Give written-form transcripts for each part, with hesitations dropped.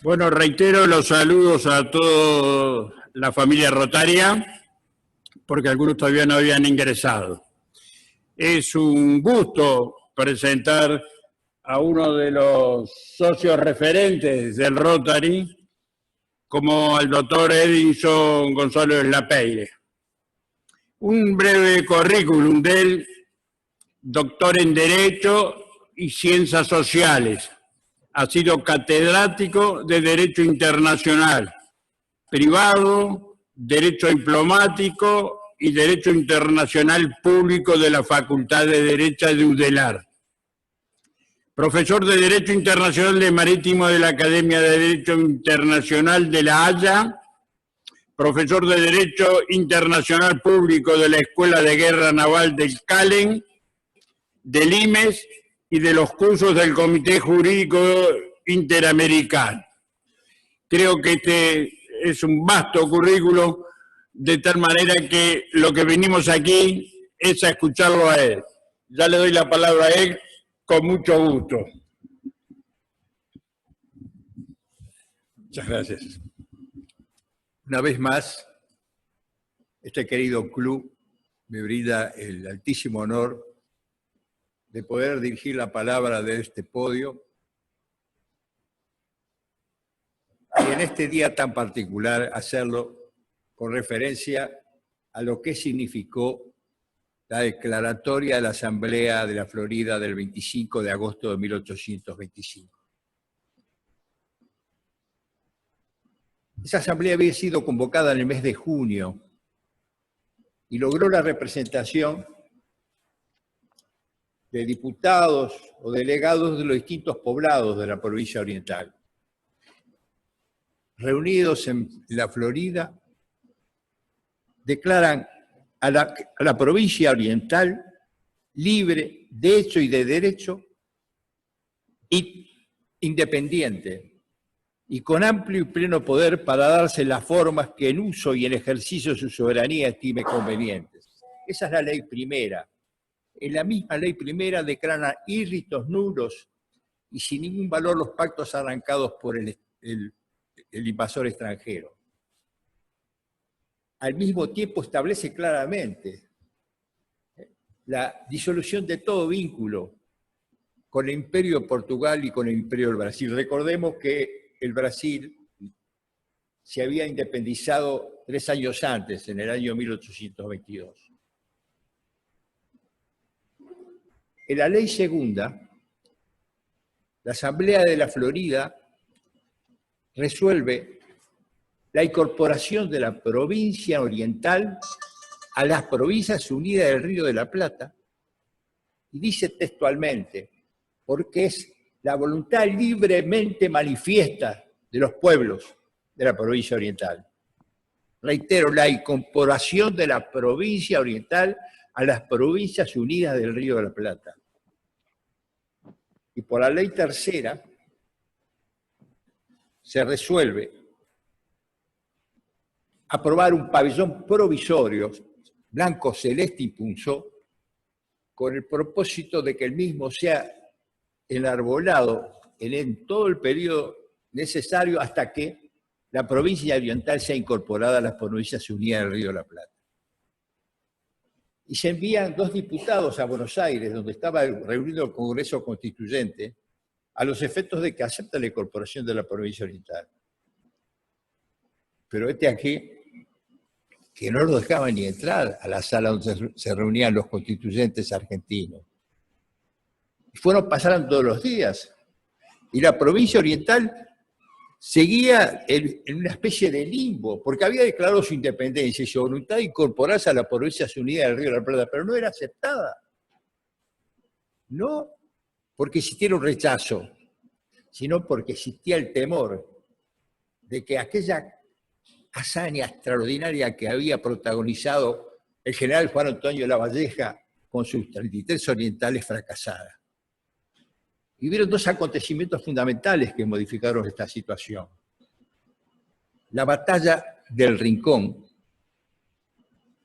Bueno, reitero los saludos a toda la familia Rotaria, porque algunos todavía no habían ingresado. Es un gusto presentar a uno de los socios referentes del Rotary, como al doctor Edinson González Lapeire. Un breve currículum de él: doctor en Derecho y Ciencias Sociales. Ha sido catedrático de Derecho Internacional, privado, Derecho Diplomático y Derecho Internacional Público de la Facultad de Derecho de UDELAR. Profesor de Derecho Internacional de Marítimo de la Academia de Derecho Internacional de La Haya. Profesor de Derecho Internacional Público de la Escuela de Guerra Naval del CALEN, del IMES y de los cursos del Comité Jurídico Interamericano. Creo que este es un vasto currículo, de tal manera que lo que venimos aquí es a escucharlo a él. Ya le doy la palabra a él con mucho gusto. Muchas gracias. Una vez más, este querido club me brinda el altísimo honor de poder dirigir la palabra de este podio y en este día tan particular hacerlo con referencia a lo que significó la declaratoria de la Asamblea de la Florida del 25 de agosto de 1825. Esa asamblea había sido convocada en el mes de junio y logró la representación de diputados o delegados de los distintos poblados de la provincia oriental, reunidos en la Florida, declaran a la provincia oriental libre de hecho y de derecho, independiente y con amplio y pleno poder para darse las formas que en uso y en ejercicio de su soberanía estime convenientes. Esa es la ley primera. En la misma ley primera declaran irritos nulos y sin ningún valor los pactos arrancados por el invasor extranjero. Al mismo tiempo establece claramente la disolución de todo vínculo con el Imperio de Portugal y con el Imperio del Brasil. Recordemos que el Brasil se había independizado 3 años antes, en el año 1822. En la ley segunda, la Asamblea de la Florida resuelve la incorporación de la provincia oriental a las Provincias Unidas del Río de la Plata y dice textualmente, porque es la voluntad libremente manifiesta de los pueblos de la provincia oriental. Reitero, la incorporación de la provincia oriental a las Provincias Unidas del Río de la Plata. Y por la ley tercera se resuelve aprobar un pabellón provisorio, blanco celeste impuso, con el propósito de que el mismo sea enarbolado en todo el periodo necesario hasta que la provincia oriental sea incorporada a las Provincias Unidas del Río de la Plata. Y se envían 2 diputados a Buenos Aires, donde estaba reunido el Congreso Constituyente, a los efectos de que acepta la incorporación de la provincia oriental. Pero aquí, que no lo dejaban ni entrar a la sala donde se reunían los constituyentes argentinos. Y pasaron todos los días. Y la provincia oriental seguía en una especie de limbo, porque había declarado su independencia y su voluntad de incorporarse a las Provincias Unidas del Río de la Plata, pero no era aceptada. No porque existiera un rechazo, sino porque existía el temor de que aquella hazaña extraordinaria que había protagonizado el general Juan Antonio de la Valleja con sus 33 orientales fracasara. Y hubieron 2 acontecimientos fundamentales que modificaron esta situación. La batalla del Rincón,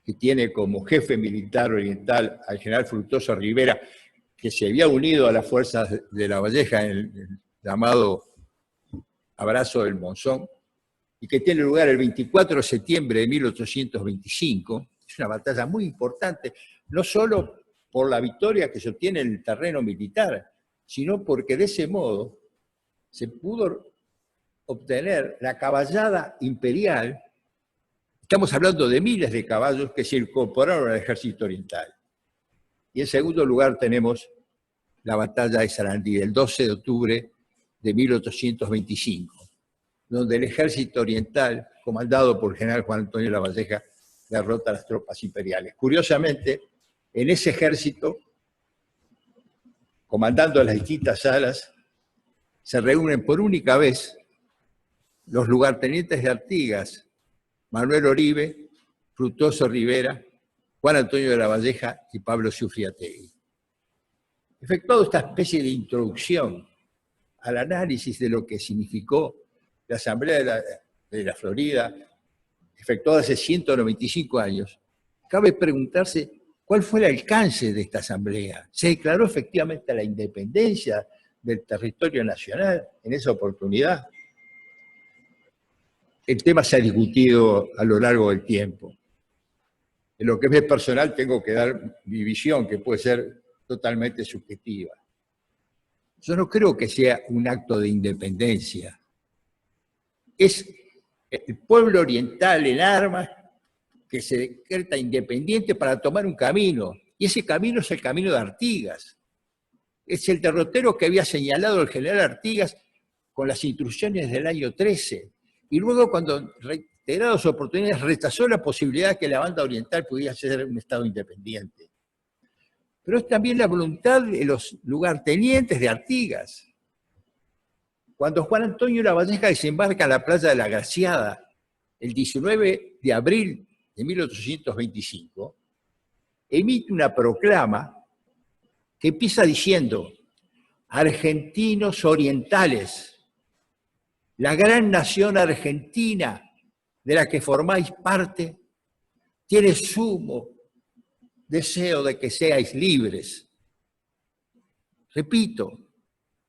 que tiene como jefe militar oriental al general Fructuoso Rivera, que se había unido a las fuerzas de la Valleja en el llamado Abrazo del Monzón, y que tiene lugar el 24 de septiembre de 1825. Es una batalla muy importante, no solo por la victoria que se obtiene en el terreno militar, sino porque de ese modo se pudo obtener la caballada imperial. Estamos hablando de miles de caballos que se incorporaron al ejército oriental. Y en segundo lugar tenemos la batalla de Sarandí, el 12 de octubre de 1825, donde el ejército oriental, comandado por el general Juan Antonio Lavalleja, derrota a las tropas imperiales. Curiosamente, en ese ejército, comandando las distintas alas, se reúnen por única vez los lugartenientes de Artigas, Manuel Oribe, Fructuoso Rivera, Juan Antonio de Lavalleja y Pablo Ciufriategui. Efectuado esta especie de introducción al análisis de lo que significó la Asamblea de la Florida, efectuada hace 195 años, cabe preguntarse cuál fue el alcance de esta asamblea. ¿Se declaró efectivamente la independencia del territorio nacional en esa oportunidad? El tema se ha discutido a lo largo del tiempo. En lo que es personal tengo que dar mi visión, que puede ser totalmente subjetiva. Yo no creo que sea un acto de independencia. Es el pueblo oriental en armas que se decreta independiente para tomar un camino, y ese camino es el camino de Artigas. Es el derrotero que había señalado el general Artigas con las instrucciones del año 13, y luego cuando en reiteradas oportunidades rechazó la posibilidad que la banda oriental pudiera ser un estado independiente. Pero es también la voluntad de los lugartenientes de Artigas. Cuando Juan Antonio Lavalleja desembarca en la playa de la Graciada el 19 de abril de 1825, emite una proclama que empieza diciendo: argentinos orientales, la gran nación argentina de la que formáis parte, tiene sumo deseo de que seáis libres. Repito,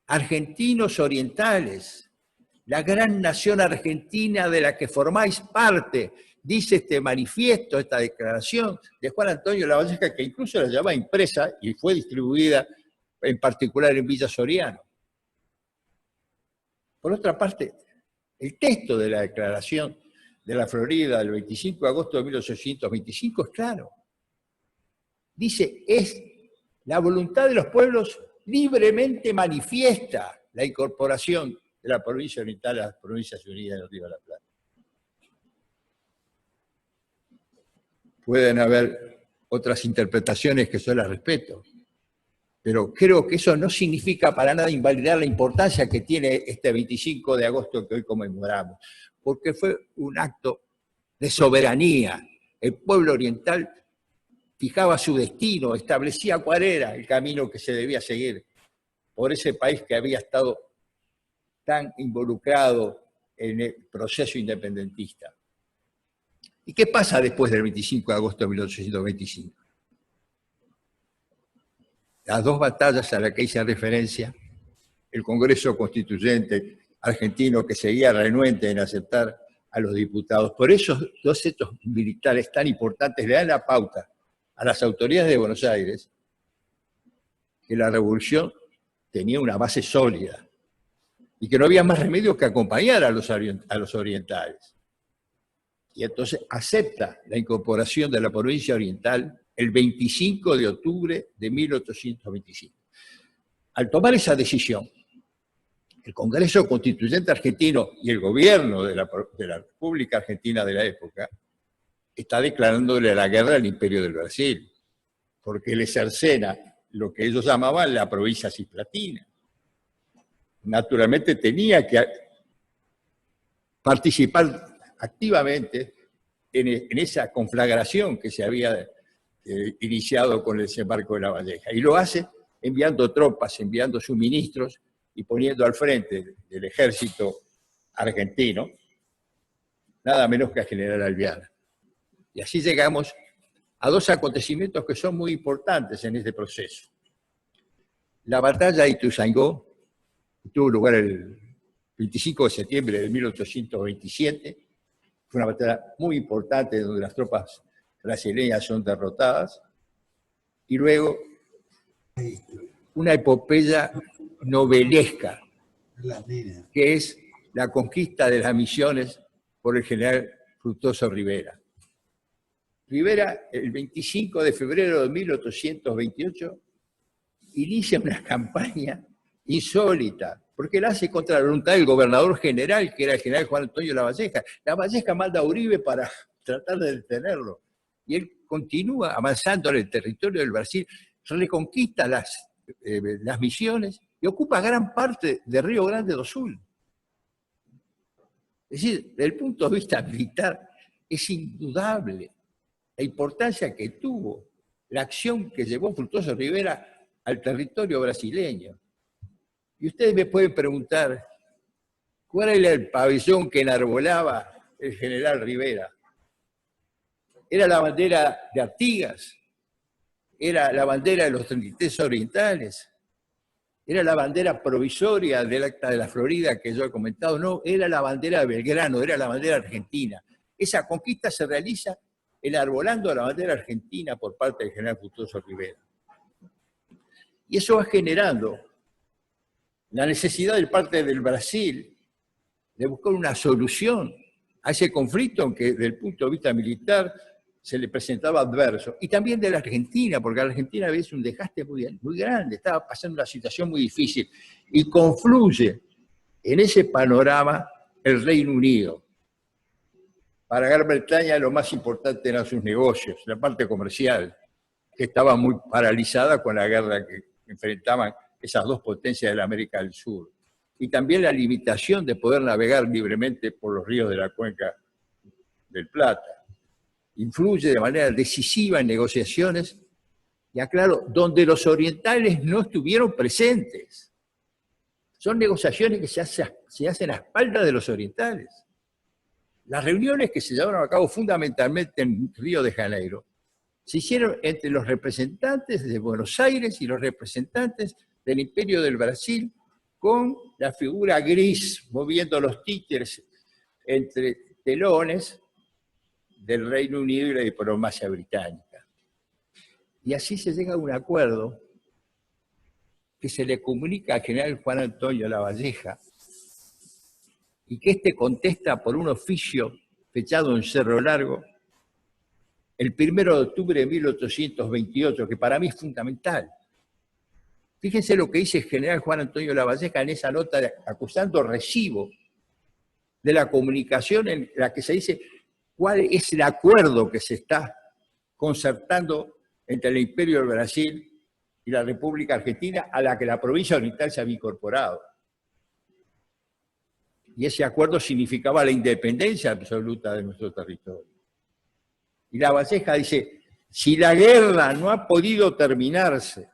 argentinos orientales, la gran nación argentina de la que formáis parte, dice este manifiesto, esta declaración de Juan Antonio Lavalleja, que incluso la llevaba impresa y fue distribuida en particular en Villa Soriano. Por otra parte, el texto de la declaración de la Florida del 25 de agosto de 1825 es claro. Dice, es la voluntad de los pueblos libremente manifiesta la incorporación de la provincia oriental a las Provincias Unidas del Río de la Plata. Pueden haber otras interpretaciones que yo las respeto, pero creo que eso no significa para nada invalidar la importancia que tiene este 25 de agosto que hoy conmemoramos, porque fue un acto de soberanía. El pueblo oriental fijaba su destino, establecía cuál era el camino que se debía seguir por ese país que había estado tan involucrado en el proceso independentista. ¿Y qué pasa después del 25 de agosto de 1825? Las dos batallas a las que hice referencia, el Congreso Constituyente argentino que seguía renuente en aceptar a los diputados. Por esos dos hechos militares tan importantes le dan la pauta a las autoridades de Buenos Aires que la revolución tenía una base sólida y que no había más remedio que acompañar a los orientales. Y entonces acepta la incorporación de la provincia oriental el 25 de octubre de 1825. Al tomar esa decisión, el Congreso Constituyente argentino y el gobierno de la República Argentina de la época está declarándole la guerra al Imperio del Brasil, porque le cercena lo que ellos llamaban la provincia cisplatina. Naturalmente tenía que participar activamente en esa conflagración que se había iniciado con el desembarco de Lavalleja. Y lo hace enviando tropas, enviando suministros y poniendo al frente del ejército argentino nada menos que a General Alvear. Y así llegamos a dos acontecimientos que son muy importantes en este proceso. La batalla de Ituzaingó tuvo lugar el 25 de septiembre de 1827. Fue una batalla muy importante donde las tropas brasileñas son derrotadas. Y luego una epopeya novelesca, que es la conquista de las Misiones por el general Fructuoso Rivera. Rivera, el 25 de febrero de 1828, inicia una campaña insólita, porque la hace contra la voluntad del gobernador general, que era el general Juan Antonio Lavalleja. Lavalleja manda a Uribe para tratar de detenerlo, y él continúa avanzando en el territorio del Brasil, reconquista las Misiones y ocupa gran parte de Río Grande do Sul. Es decir, desde el punto de vista militar, es indudable la importancia que tuvo la acción que llevó Fructuoso Rivera al territorio brasileño. Y ustedes me pueden preguntar, ¿cuál era el pabellón que enarbolaba el general Rivera? ¿Era la bandera de Artigas? ¿Era la bandera de los 33 orientales? ¿Era la bandera provisoria del Acta de la Florida que yo he comentado? No, era la bandera de Belgrano, era la bandera argentina. Esa conquista se realiza enarbolando la bandera argentina por parte del general Fructuoso Rivera. Y eso va generando la necesidad de parte del Brasil de buscar una solución a ese conflicto, aunque desde el punto de vista militar se le presentaba adverso, y también de la Argentina, porque la Argentina había un desgaste muy grande, estaba pasando una situación muy difícil, y confluye en ese panorama el Reino Unido. Para Gran Bretaña lo más importante eran sus negocios, la parte comercial, que estaba muy paralizada con la guerra que enfrentaban esas dos potencias de la América del Sur. Y también la limitación de poder navegar libremente por los ríos de la cuenca del Plata. Influye de manera decisiva en negociaciones, y aclaro, donde los orientales no estuvieron presentes. Son negociaciones que se hacen a espaldas de los orientales. Las reuniones que se llevaron a cabo fundamentalmente en Río de Janeiro se hicieron entre los representantes de Buenos Aires y los representantes del Imperio del Brasil, con la figura gris moviendo los títeres entre telones del Reino Unido y la diplomacia británica. Y así se llega a un acuerdo que se le comunica al general Juan Antonio Lavalleja, y que éste contesta por un oficio fechado en Cerro Largo el 1 de octubre de 1828, que para mí es fundamental. Fíjense lo que dice el general Juan Antonio Lavalleja en esa nota acusando recibo de la comunicación en la que se dice cuál es el acuerdo que se está concertando entre el Imperio del Brasil y la República Argentina, a la que la provincia oriental se había incorporado. Y ese acuerdo significaba la independencia absoluta de nuestro territorio. Y Lavalleja dice, si la guerra no ha podido terminarse,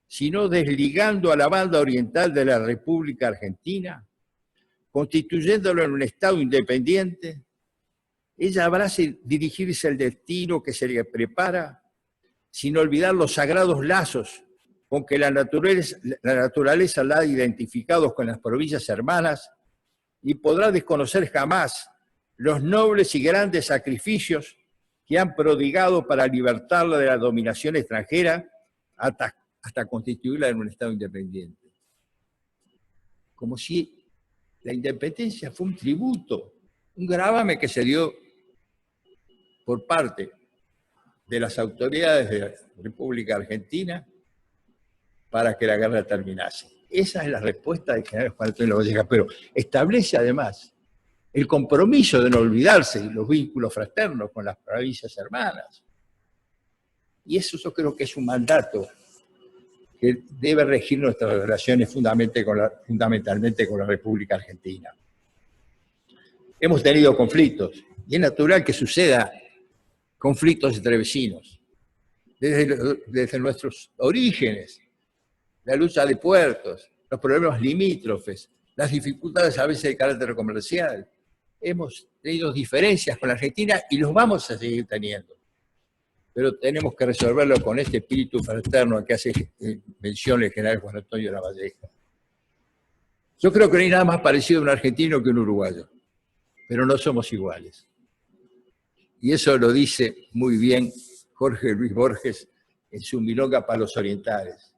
sino desligando a la banda oriental de la República Argentina, constituyéndolo en un Estado independiente, ella habrá de dirigirse al destino que se le prepara, sin olvidar los sagrados lazos con que la naturaleza la ha identificado con las provincias hermanas, y podrá desconocer jamás los nobles y grandes sacrificios que han prodigado para libertarla de la dominación extranjera hasta constituirla en un Estado independiente. Como si la independencia fue un tributo, un gravamen que se dio por parte de las autoridades de la República Argentina para que la guerra terminase. Esa es la respuesta del general Juan Antonio Lavalleja, pero establece además el compromiso de no olvidarse de los vínculos fraternos con las provincias hermanas. Y eso yo creo que es un mandato que debe regir nuestras relaciones fundamentalmente con la República Argentina. Hemos tenido conflictos, y es natural que suceda conflictos entre vecinos, desde nuestros orígenes, la lucha de puertos, los problemas limítrofes, las dificultades a veces de carácter comercial. Hemos tenido diferencias con la Argentina y los vamos a seguir teniendo. Pero tenemos que resolverlo con este espíritu fraterno al que hace mención el general Juan Antonio Lavalleja. Yo creo que no hay nada más parecido a un argentino que un uruguayo, pero no somos iguales. Y eso lo dice muy bien Jorge Luis Borges en su Milonga para los orientales.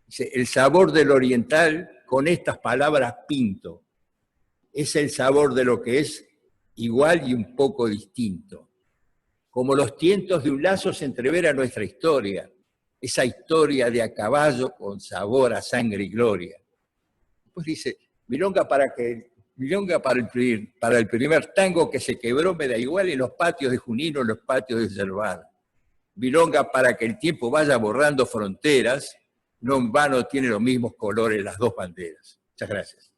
Dice, el sabor del oriental, con estas palabras pinto, es el sabor de lo que es igual y un poco distinto. Como los tientos de un lazo se entrevera nuestra historia, esa historia de a caballo con sabor a sangre y gloria. Después dice, milonga para el primer tango que se quebró me da igual en los patios de Junín o en los patios de Cervada. Milonga para que el tiempo vaya borrando fronteras, no en vano tiene los mismos colores las dos banderas. Muchas gracias.